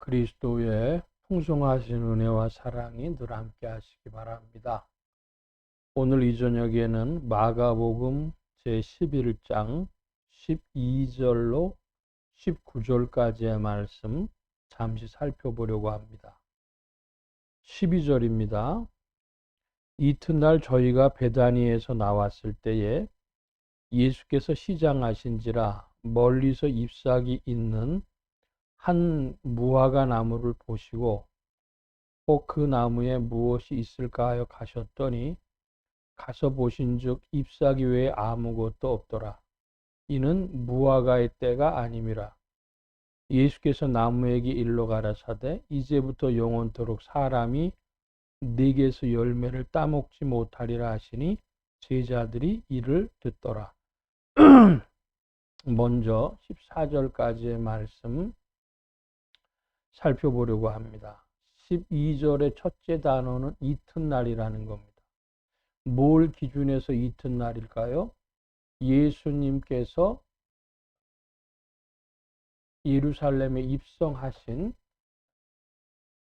그리스도의 풍성하신 은혜와 사랑이 늘 함께 하시기 바랍니다. 오늘 이 저녁에는 마가복음 제11장 12절로 19절까지의 말씀 잠시 살펴보려고 합니다. 12절입니다. 이튿날 저희가 베다니에서 나왔을 때에 예수께서 시장하신지라 멀리서 잎사귀 있는 한 무화과 나무를 보시고 혹 그 나무에 무엇이 있을까 하여 가셨더니 가서 보신즉 잎사귀 외에 아무것도 없더라. 이는 무화과의 때가 아님이라. 예수께서 나무에게 일러 가라사대 이제부터 영원토록 사람이 네게서 열매를 따먹지 못하리라 하시니 제자들이 이를 듣더라. 먼저 14절까지의 말씀 살펴보려고 합니다. 12절의 첫째 단어는 이튿날이라는 겁니다. 뭘 기준해서 이튿날일까요? 예수님께서 예루살렘에 입성하신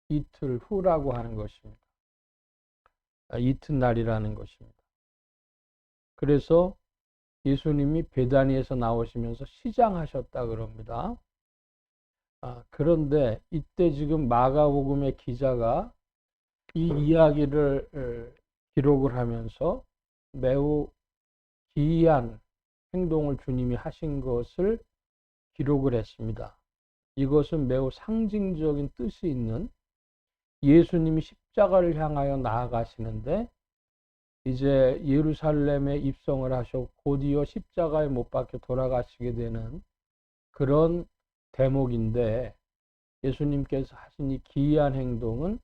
이틀 후라고 하는 것입니다. 이튿날이라는 것입니다. 그래서 예수님이 베다니에서 나오시면서 시장하셨다 그럽니다. 그런데 이때 지금 마가복음의 기자가 이 이야기를 기록을 하면서 매우 기이한 행동을 주님이 하신 것을 기록을 했습니다. 이것은 매우 상징적인 뜻이 있는 예수님이 십자가를 향하여 나아가시는데 이제 예루살렘에 입성을 하셨고 곧이어 십자가에 못 박혀 돌아가시게 되는 그런 대목인데 예수님께서 하신 이 기이한 행동은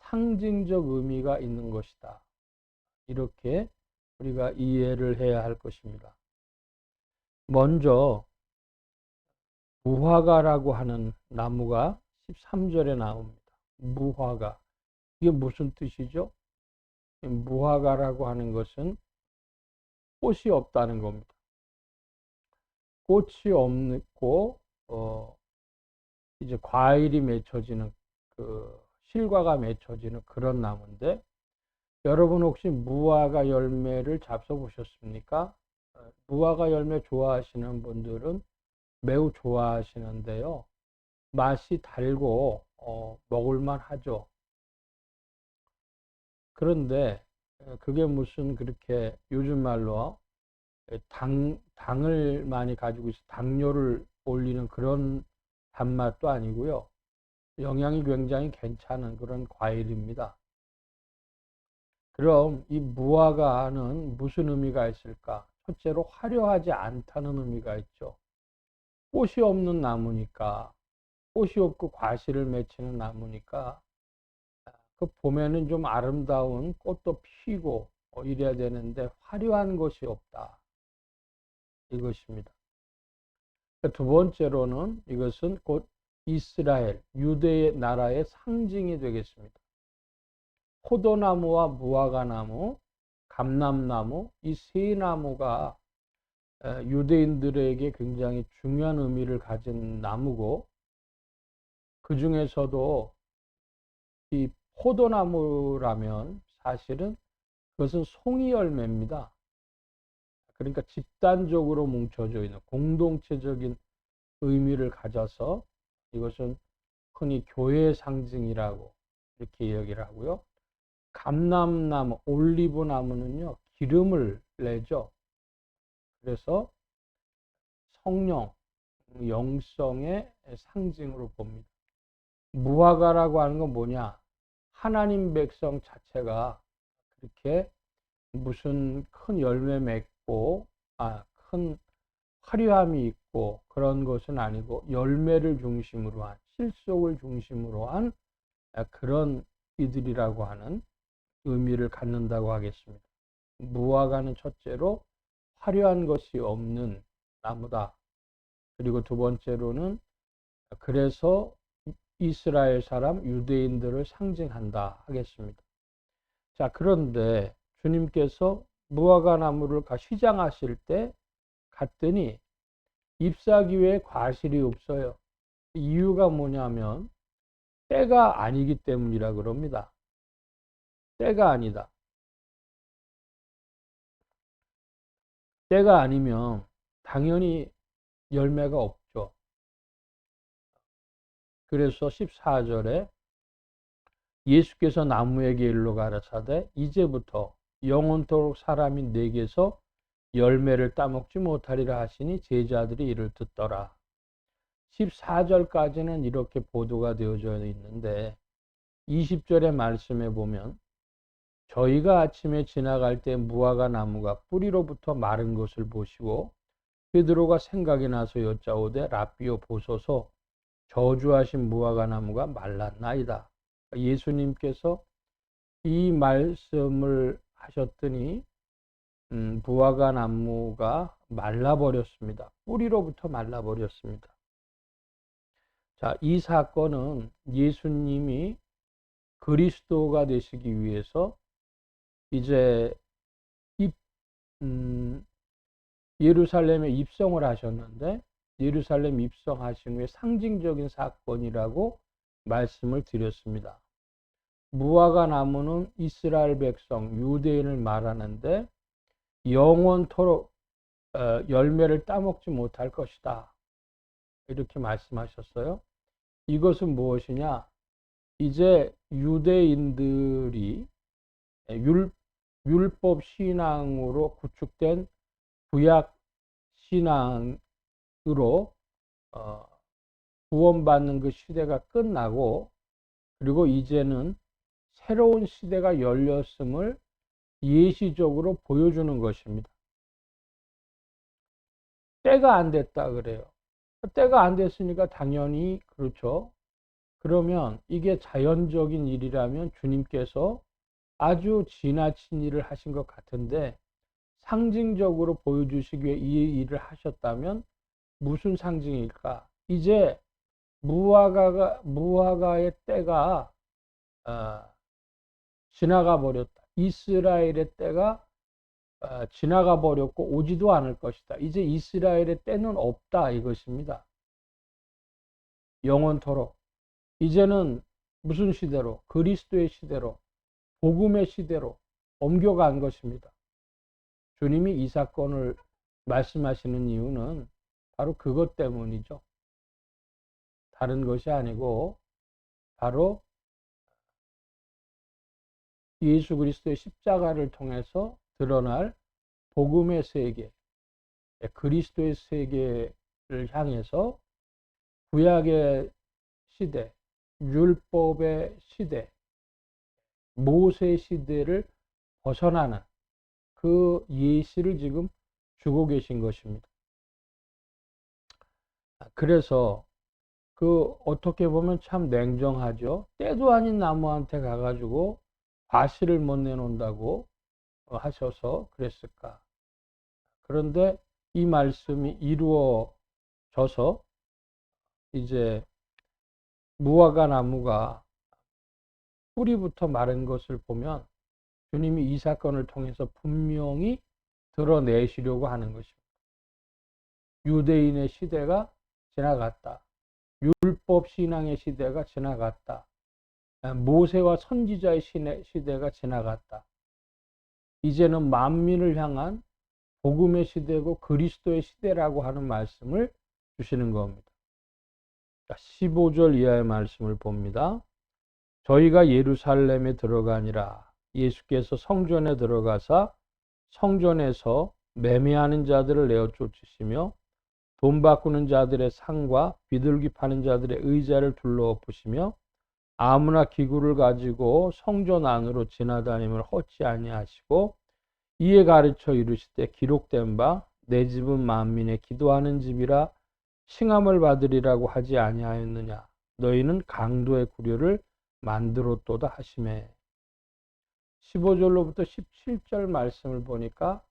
상징적 의미가 있는 것이다. 이렇게 우리가 이해를 해야 할 것입니다. 먼저 무화과라고 하는 나무가 13절에 나옵니다. 무화과. 이게 무슨 뜻이죠? 무화과라고 하는 것은 꽃이 없다는 겁니다. 꽃이 없고 이제 과일이 맺혀지는 실과가 맺혀지는 그런 나무인데 여러분 혹시 무화과 열매를 잡숴보셨습니까? 무화과 열매 좋아하시는 분들은 매우 좋아하시는데요. 맛이 달고 먹을만 하죠. 그런데 그게 무슨 그렇게 요즘 말로 당을 많이 가지고 있어 당뇨를 올리는 그런 단맛도 아니고요. 영양이 굉장히 괜찮은 그런 과일입니다. 그럼 이 무화과는 무슨 의미가 있을까? 첫째로 화려하지 않다는 의미가 있죠. 꽃이 없는 나무니까, 꽃이 없고 과실을 맺히는 나무니까 그 봄에는 좀 아름다운 꽃도 피고 이래야 되는데 화려한 것이 없다. 이것입니다. 두 번째로는 이것은 곧 이스라엘, 유대의 나라의 상징이 되겠습니다. 포도나무와 무화과나무, 감람나무 이 세 나무가 유대인들에게 굉장히 중요한 의미를 가진 나무고 그 중에서도 이 포도나무라면 사실은 그것은 송이 열매입니다. 그러니까 집단적으로 뭉쳐져 있는 공동체적인 의미를 가져서 이것은 흔히 교회의 상징이라고 이렇게 이야기를 하고요. 감람나무, 올리브 나무는요, 기름을 내죠. 그래서 성령, 영성의 상징으로 봅니다. 무화과라고 하는 건 뭐냐? 하나님 백성 자체가 그렇게 무슨 큰 열매 맺고, 큰 화려함이 있고 그런 것은 아니고 열매를 중심으로 한, 실속을 중심으로 한 그런 이들이라고 하는 의미를 갖는다고 하겠습니다. 무화과는 첫째로 화려한 것이 없는 나무다. 그리고 두 번째로는 그래서 이스라엘 사람 유대인들을 상징한다 하겠습니다. 자, 그런데 주님께서 무화과 나무를 시장하실 때 갔더니 잎사귀 외에 과실이 없어요. 이유가 뭐냐면 때가 아니기 때문이라 그럽니다. 때가 아니다. 때가 아니면 당연히 열매가 없죠. 그래서 14절에 예수께서 나무에게 일러 가라사대 이제부터 영원토록 사람이 내게서 열매를 따먹지 못하리라 하시니 제자들이 이를 듣더라. 14절까지는 이렇게 보도가 되어져 있는데 20절의 말씀에 보면 저희가 아침에 지나갈 때 무화과 나무가 뿌리로부터 마른 것을 보시고 베드로가 생각이 나서 여짜오되 랍비여 보소서 저주하신 무화과 나무가 말랐나이다. 예수님께서 이 말씀을 하셨더니 무화과 나무가 말라버렸습니다. 뿌리로부터 말라버렸습니다. 자, 이 사건은 예수님이 그리스도가 되시기 위해서 이제 예루살렘에 입성을 하셨는데 예루살렘 입성하신 후에 상징적인 사건이라고 말씀을 드렸습니다. 무화과 나무는 이스라엘 백성 유대인을 말하는데 영원토록 열매를 따먹지 못할 것이다. 이렇게 말씀하셨어요. 이것은 무엇이냐? 이제 유대인들이 율법 신앙으로 구축된 구약 신앙으로 구원받는 그 시대가 끝나고 그리고 이제는 새로운 시대가 열렸음을 예시적으로 보여주는 것입니다. 때가 안 됐다 그래요. 때가 안 됐으니까 당연히 그렇죠. 그러면 이게 자연적인 일이라면 주님께서 아주 지나친 일을 하신 것 같은데 상징적으로 보여주시기 위해 이 일을 하셨다면 무슨 상징일까? 이제 무화과의 때가 지나가 버렸다. 이스라엘의 때가 지나가 버렸고 오지도 않을 것이다. 이제 이스라엘의 때는 없다 이것입니다. 영원토록. 이제는 무슨 시대로? 그리스도의 시대로, 복음의 시대로 옮겨간 것입니다. 주님이 이 사건을 말씀하시는 이유는 바로 그것 때문이죠. 다른 것이 아니고 바로 예수 그리스도의 십자가를 통해서 드러날 복음의 세계, 그리스도의 세계를 향해서 구약의 시대, 율법의 시대, 모세 시대를 벗어나는 그 예시를 지금 주고 계신 것입니다. 그래서 어떻게 보면 참 냉정하죠. 때도 아닌 나무한테 가가지고 과실을 못 내놓는다고 하셔서 그랬을까. 그런데 이 말씀이 이루어져서 이제 무화과 나무가 뿌리부터 마른 것을 보면 주님이 이 사건을 통해서 분명히 드러내시려고 하는 것입니다. 유대인의 시대가 지나갔다. 율법 신앙의 시대가 지나갔다. 모세와 선지자의 시대가 지나갔다. 이제는 만민을 향한 복음의 시대고 그리스도의 시대라고 하는 말씀을 주시는 겁니다. 15절 이하의 말씀을 봅니다. 저희가 예루살렘에 들어가니라. 예수께서 성전에 들어가사 성전에서 매매하는 자들을 내어 쫓으시며 돈 바꾸는 자들의 상과 비둘기 파는 자들의 의자를 둘러엎으시며 아무나 기구를 가지고 성전 안으로 지나다님을 허치 아니하시고 이에 가르쳐 이르시되 기록된 바 내 집은 만민의 기도하는 집이라 칭함을 받으리라고 하지 아니하였느냐. 너희는 강도의 구려를 만들었도다 하시매. 15절로부터 17절 말씀을 보니까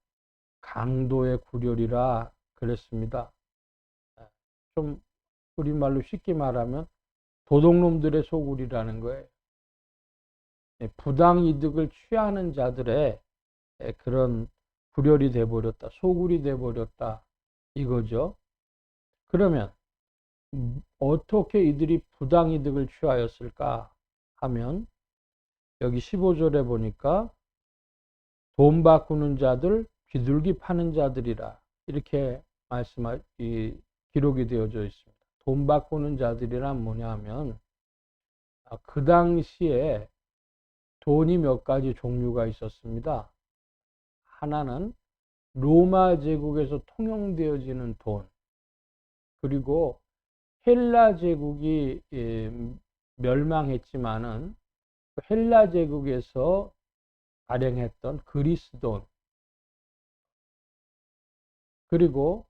강도의 구려리라 그랬습니다. 좀 우리말로 쉽게 말하면 도둑놈들의 소굴이라는 거예요. 부당이득을 취하는 자들의 그런 구렬이 돼버렸다. 소굴이 돼버렸다. 이거죠. 그러면 어떻게 이들이 부당이득을 취하였을까 하면 여기 15절에 보니까 돈 바꾸는 자들, 비둘기 파는 자들이라 이렇게 기록이 되어져 있습니다. 돈 바꾸는 자들이란 뭐냐 하면 그 당시에 돈이 몇 가지 종류가 있었습니다. 하나는 로마 제국에서 통용되어지는 돈, 그리고 헬라 제국이 멸망했지만은 헬라 제국에서 발행했던 그리스 돈, 그리고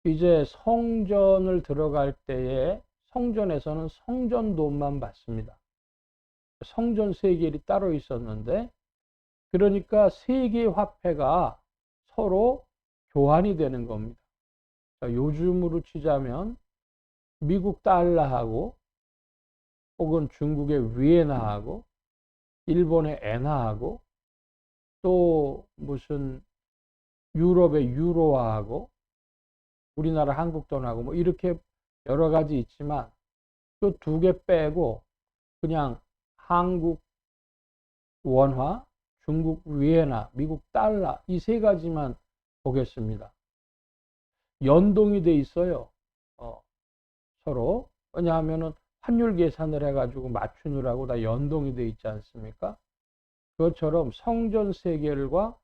이제 성전을 들어갈 때에 성전에서는 성전 돈만 받습니다. 성전 세겔이 따로 있었는데, 그러니까 세 개의 화폐가 서로 교환이 되는 겁니다. 요즘으로 치자면 미국 달러하고 혹은 중국의 위에나하고 일본의 엔화하고 또 무슨 유럽의 유로화하고 우리나라 한국 돈하고 뭐 이렇게 여러 가지 있지만 또 두 개 빼고 그냥 한국 원화, 중국 위에나, 미국 달러 이 세 가지만 보겠습니다. 연동이 돼 있어요. 서로. 왜냐하면은 환율 계산을 해가지고 맞추느라고 다 연동이 돼 있지 않습니까? 그것처럼 성전 세겔과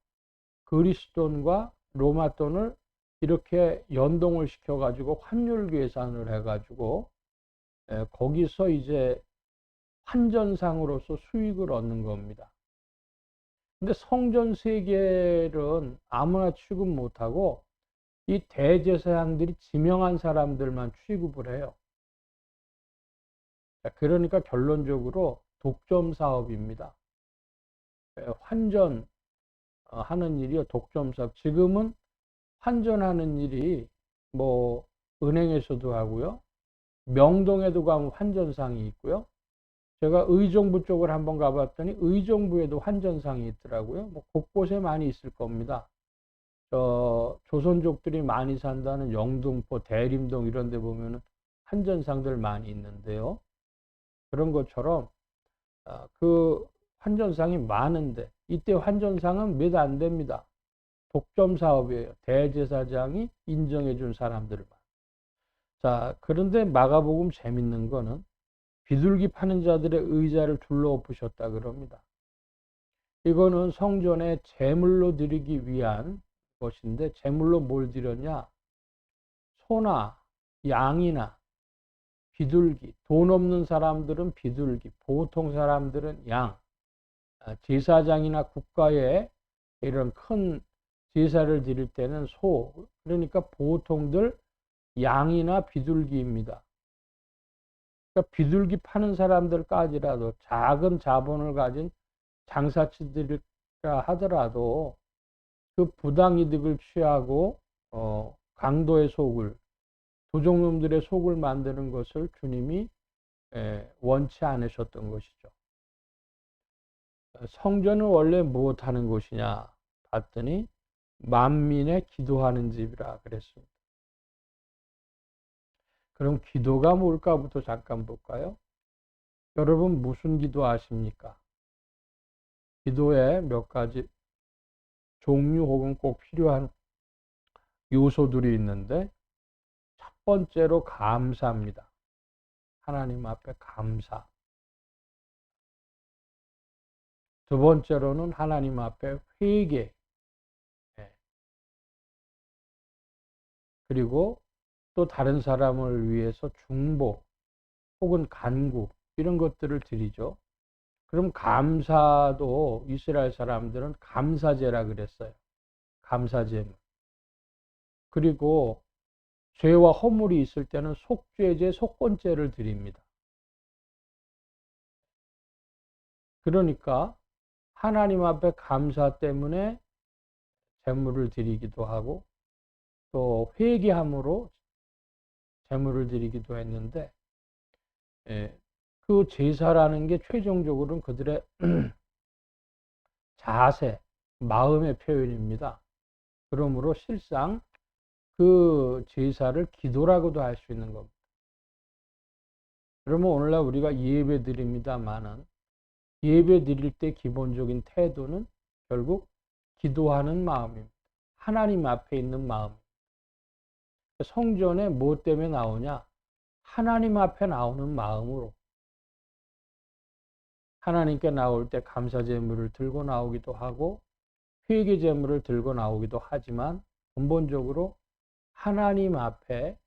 그리스 돈과 로마 돈을 이렇게 연동을 시켜가지고 환율 계산을 해가지고 거기서 이제 환전상으로서 수익을 얻는 겁니다. 근데 성전 세겔은 아무나 취급 못하고 이 대제사장들이 지명한 사람들만 취급을 해요. 그러니까 결론적으로 독점 사업입니다. 환전 하는 일이요, 독점 사업. 지금은 환전하는 일이 뭐 은행에서도 하고요, 명동에도 가면 환전상이 있고요. 제가 의정부 쪽을 한번 가봤더니 의정부에도 환전상이 있더라고요. 뭐 곳곳에 많이 있을 겁니다. 조선족들이 많이 산다는 영등포, 대림동 이런 데 보면은 환전상들 많이 있는데요. 그런 것처럼 그 환전상이 많은데 이때 환전상은 몇 안 됩니다. 독점 사업이에요. 대제사장이 인정해 준 사람들만. 자, 그런데 마가복음 재밌는 거는 비둘기 파는 자들의 의자를 둘러엎으셨다 그럽니다. 이거는 성전에 제물로 드리기 위한 것인데, 제물로 뭘 드렸냐? 소나 양이나 비둘기. 돈 없는 사람들은 비둘기, 보통 사람들은 양. 제사장이나 국가에 이런 큰 제사를 드릴 때는 소, 그러니까 보통들 양이나 비둘기입니다. 그러니까 비둘기 파는 사람들까지라도 작은 자본을 가진 장사치들이라 하더라도 그 부당이득을 취하고 강도의 속을, 도적놈들의 속을 만드는 것을 주님이 원치 않으셨던 것이죠. 성전은 원래 무엇하는 곳이냐 봤더니 만민의 기도하는 집이라 그랬습니다. 그럼 기도가 뭘까부터 잠깐 볼까요? 여러분 무슨 기도 아십니까? 기도에 몇 가지 종류 혹은 꼭 필요한 요소들이 있는데, 첫 번째로 감사입니다. 하나님 앞에 감사. 두 번째로는 하나님 앞에 회개. 그리고 또 다른 사람을 위해서 중보 혹은 간구 이런 것들을 드리죠. 그럼 감사도 이스라엘 사람들은 감사제라 그랬어요. 감사제물. 그리고 죄와 허물이 있을 때는 속죄제, 속건제를 드립니다. 그러니까 하나님 앞에 감사 때문에 제물을 드리기도 하고 또 회개함으로 제물을 드리기도 했는데, 그 제사라는 게 최종적으로는 그들의 자세, 마음의 표현입니다. 그러므로 실상 그 제사를 기도라고도 할 수 있는 겁니다. 그러면 오늘날 우리가 예배 드립니다마는 예배 드릴 때 기본적인 태도는 결국 기도하는 마음입니다. 하나님 앞에 있는 마음. 성전에 뭐 때문에 나오냐? 하나님 앞에 나오는 마음으로. 하나님께 나올 때 감사 제물을 들고 나오기도 하고 회개 제물을 들고 나오기도 하지만 근본적으로 하나님 앞에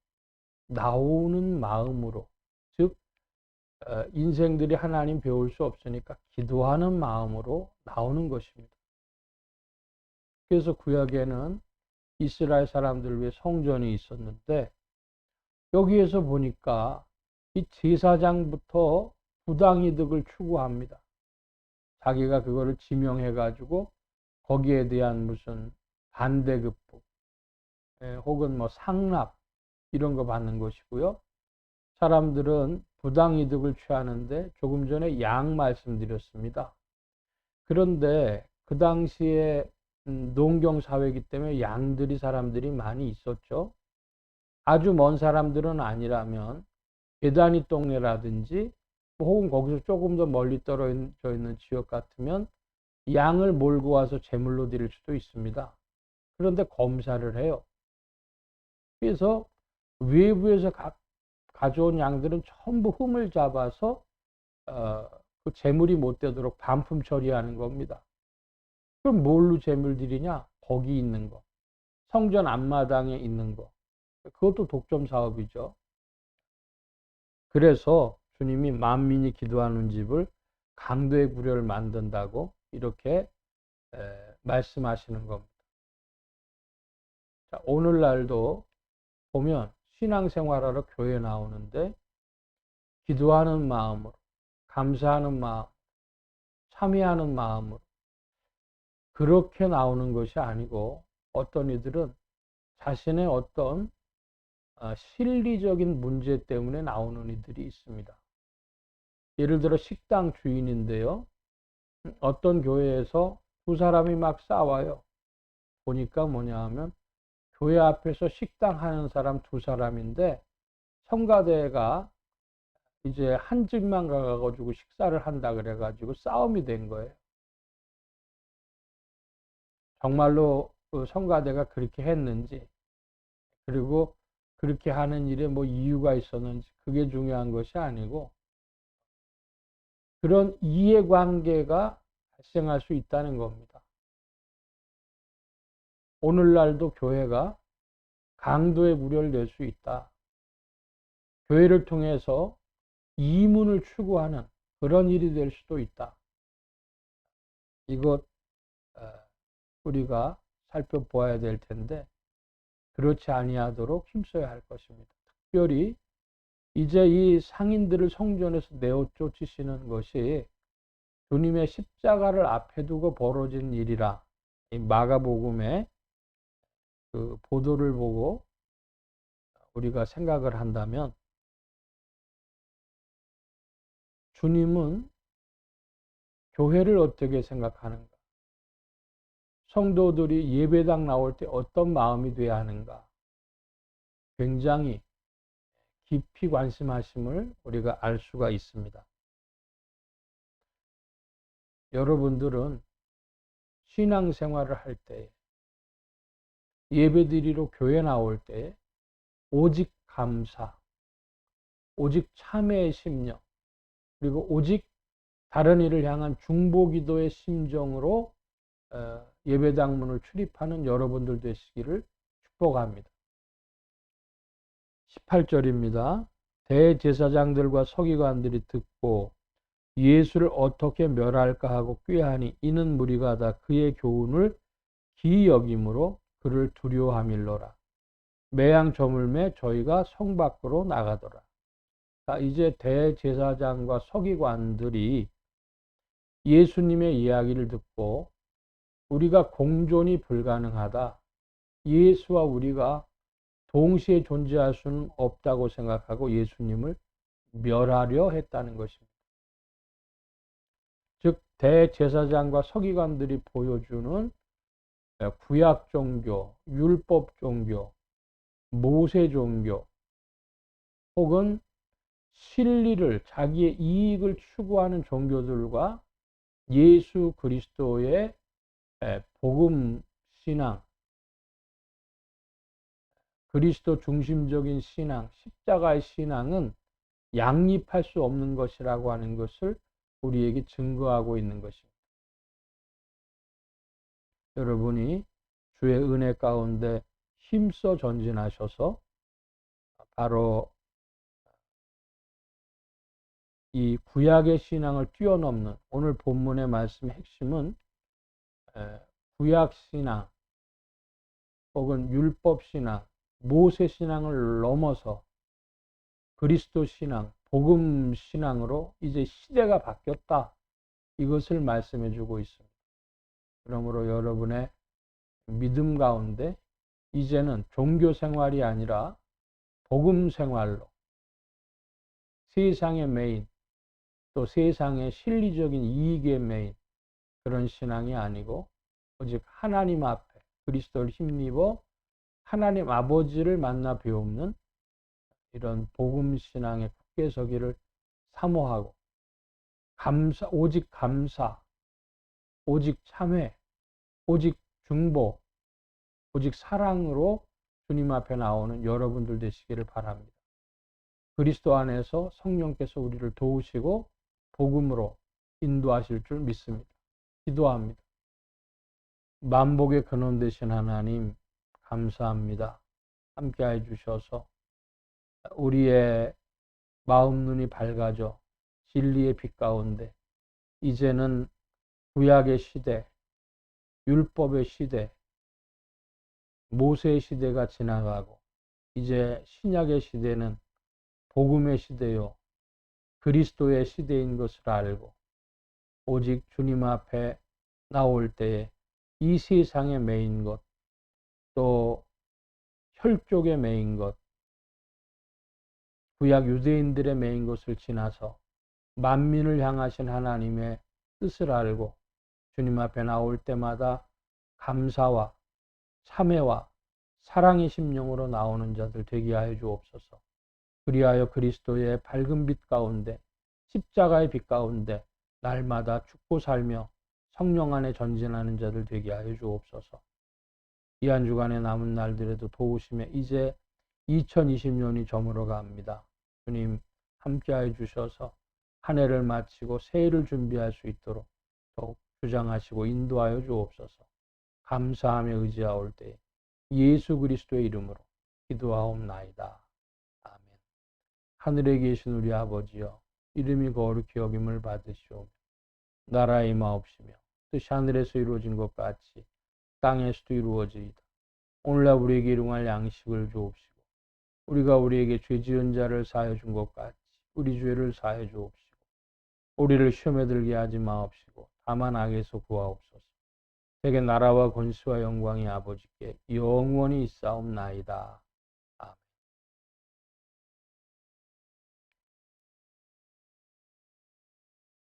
나오는 마음으로, 즉 인생들이 하나님 배울 수 없으니까 기도하는 마음으로 나오는 것입니다. 그래서 구약에는 이스라엘 사람들 위해 성전이 있었는데 여기에서 보니까 이 제사장부터 부당이득을 추구합니다. 자기가 그거를 지명해 가지고 거기에 대한 무슨 반대급부 혹은 뭐 상납 이런 거 받는 것이고요. 사람들은 부당이득을 취하는데 조금 전에 양 말씀드렸습니다. 그런데 그 당시에 농경사회이기 때문에 양들이 사람들이 많이 있었죠. 아주 먼 사람들은 아니라면 배단위 동네라든지 혹은 거기서 조금 더 멀리 떨어져 있는 지역 같으면 양을 몰고 와서 제물로 드릴 수도 있습니다. 그런데 검사를 해요. 그래서 외부에서 가져온 양들은 전부 흠을 잡아서 그 제물이 못 되도록 반품 처리하는 겁니다. 그럼 뭘로 제물 드리냐? 거기 있는 거. 성전 앞마당에 있는 거. 그것도 독점 사업이죠. 그래서 주님이 만민이 기도하는 집을 강도의 구려를 만든다고 이렇게 말씀하시는 겁니다. 자, 오늘날도 보면 신앙생활하러 교회 나오는데 기도하는 마음으로, 감사하는 마음, 참여하는 마음으로 그렇게 나오는 것이 아니고 어떤 이들은 자신의 어떤 실리적인 문제 때문에 나오는 이들이 있습니다. 예를 들어 식당 주인인데요. 어떤 교회에서 두 사람이 막 싸워요. 보니까 뭐냐 하면 교회 앞에서 식당 하는 사람 두 사람인데 성가대가 이제 한 집만 가가지고 식사를 한다 그래가지고 싸움이 된 거예요. 정말로 그 성가대가 그렇게 했는지 그리고 그렇게 하는 일에 뭐 이유가 있었는지 그게 중요한 것이 아니고 그런 이해관계가 발생할 수 있다는 겁니다. 오늘날도 교회가 강도의 우려를 낼 수 있다. 교회를 통해서 이문을 추구하는 그런 일이 될 수도 있다. 이것 우리가 살펴보아야 될 텐데 그렇지 아니하도록 힘써야 할 것입니다. 특별히 이제 이 상인들을 성전에서 내어 쫓으시는 것이 주님의 십자가를 앞에 두고 벌어진 일이라 이 마가복음의 그 보도를 보고 우리가 생각을 한다면 주님은 교회를 어떻게 생각하는가? 성도들이 예배당 나올 때 어떤 마음이 돼야 하는가? 굉장히 깊이 관심하심을 우리가 알 수가 있습니다. 여러분들은 신앙생활을 할 때, 예배드리러 교회 나올 때 오직 감사, 오직 참회의 심령, 그리고 오직 다른 이를 향한 중보기도의 심정으로 예배당 문을 출입하는 여러분들 되시기를 축복합니다. 18절입니다. 대제사장들과 서기관들이 듣고 예수를 어떻게 멸할까 하고 꾀하니 이는 무리가 다 그의 교훈을 기이 여김으로 그를 두려워함일러라. 매양 저물매 저희가 성 밖으로 나가더라. 자, 이제 대제사장과 서기관들이 예수님의 이야기를 듣고 우리가 공존이 불가능하다. 예수와 우리가 동시에 존재할 수는 없다고 생각하고 예수님을 멸하려 했다는 것입니다. 즉 대제사장과 서기관들이 보여주는 구약 종교, 율법 종교, 모세 종교 혹은 실리를, 자기의 이익을 추구하는 종교들과 예수 그리스도의 복음 신앙, 그리스도 중심적인 신앙, 십자가의 신앙은 양립할 수 없는 것이라고 하는 것을 우리에게 증거하고 있는 것입니다. 여러분이 주의 은혜 가운데 힘써 전진하셔서 바로 이 구약의 신앙을 뛰어넘는, 오늘 본문의 말씀의 핵심은 구약 신앙 혹은 율법 신앙, 모세 신앙을 넘어서 그리스도 신앙, 복음 신앙으로 이제 시대가 바뀌었다. 이것을 말씀해 주고 있습니다. 그러므로 여러분의 믿음 가운데 이제는 종교 생활이 아니라 복음 생활로 세상의 메인, 또 세상의 실리적인 이익의 메인, 그런 신앙이 아니고 오직 하나님 앞에 그리스도를 힘입어 하나님 아버지를 만나 배우는 이런 복음 신앙의 굳게 서기를 사모하고 오직 감사, 오직 참회, 오직 중보, 오직 사랑으로 주님 앞에 나오는 여러분들 되시기를 바랍니다. 그리스도 안에서 성령께서 우리를 도우시고 복음으로 인도하실 줄 믿습니다. 기도합니다. 만복의 근원 되신 하나님, 감사합니다. 함께해 주셔서 우리의 마음 눈이 밝아져 진리의 빛 가운데 이제는 구약의 시대, 율법의 시대, 모세의 시대가 지나가고 이제 신약의 시대는 복음의 시대요, 그리스도의 시대인 것을 알고 오직 주님 앞에 나올 때에 이 세상의 매인 것, 또 혈족의 매인 것, 구약 유대인들의 매인 것을 지나서 만민을 향하신 하나님의 뜻을 알고 주님 앞에 나올 때마다 감사와 참회와 사랑의 심령으로 나오는 자들 되게 하여 주옵소서. 그리하여 그리스도의 밝은 빛 가운데, 십자가의 빛 가운데 날마다 죽고 살며 성령 안에 전진하는 자들 되게 하여 주옵소서. 이 한 주간의 남은 날들에도 도우심에 이제 2020년이 저물어 갑니다. 주님 함께하여 주셔서 한 해를 마치고 새해를 준비할 수 있도록 더욱 주장하시고 인도하여 주옵소서. 감사하며 의지하올 때 예수 그리스도의 이름으로 기도하옵나이다. 아멘. 하늘에 계신 우리 아버지여, 이름이 거룩히 여김을 받으시오며 나라의 임하옵시며 뜻이 하늘에서 이루어진 것 같이 땅에서도 이루어지이다. 오늘날 우리에게 일용할 양식을 주옵시고 우리가 우리에게 죄 지은 자를 사하여 준 것 같이 우리 죄를 사하여 주옵시고 우리를 시험에 들게 하지 마옵시고 다만 악에서 구하옵소서. 대개 나라와 권세와 영광이 아버지께 영원히 있사옵나이다.